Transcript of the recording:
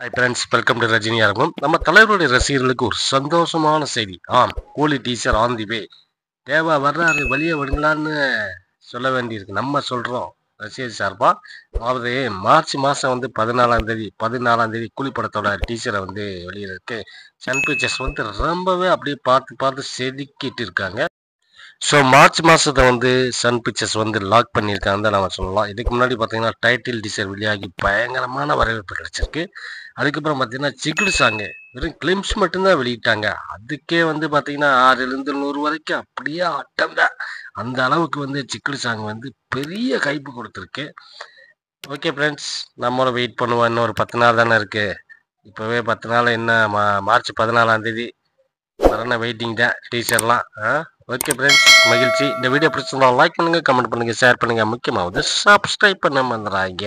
Hi friends, welcome to Rajini அரங்கம். நம்ம தலைவருடைய ரசிகர்களுக்கு ஒரு சந்தோஷமான செய்தி. கூலி டீச்சர் ஆன் தி வே. தேவா வர்றாரு, வெளியே விடுங்களான்னு சொல்ல வேண்டியிருக்கு. நம்ம சொல்கிறோம் ரசிகர் சார்பா. அதாவது மார்ச் மாதம் வந்து 14ஆம் தேதி கூலி படத்தோட டீச்சரை வந்து வெளியிருக்கு. சன் பிக்சர்ஸ் வந்து ரொம்பவே அப்படியே பார்த்து செதுக்கிட்டு இருக்காங்க. ஸோ மார்ச் மாதத்தை வந்து சன் பிக்சர்ஸ் வந்து லாக் பண்ணியிருக்காங்க தான் நம்ம சொல்லலாம். இதுக்கு முன்னாடி பார்த்தீங்கன்னா டைட்டில் டீசர் வெளியாகி பயங்கரமான வரவேற்பு கிடைச்சிருக்கு. அதுக்கப்புறம் பார்த்தீங்கன்னா சிக்குடு சாங்கு வெறும் கிளிம்ஸ் மட்டும்தான் வெளியிட்டாங்க. அதுக்கே வந்து பார்த்தீங்கன்னா 6லேருந்து 100 வரைக்கும் அப்படியே ஆட்டம் தான். அந்த அளவுக்கு வந்து சிக்குடு சாங் வந்து பெரிய கைப்பு கொடுத்துருக்கு. ஓகே ஃப்ரெண்ட்ஸ், நம்மளும் வெயிட் பண்ணுவோம். இன்னும் ஒரு 10 நாள் தானே இருக்குது. இப்போவே 10 நாள் என்ன, மார்ச் 14ஆம் தேதி வரணும். வெயிட்டிங் தான் டீச்சர்லாம். ஓகே ஃப்ரெண்ட்ஸ், மகிழ்ச்சி. இந்த வீடியோ பிடிச்சிருந்தா லைக் பண்ணுங்கள், கமெண்ட் பண்ணுங்கள், ஷேர் பண்ணுங்கள். முக்கியமாவது சப்ஸ்கிரைப் பண்ண மறந்துடாதீங்க.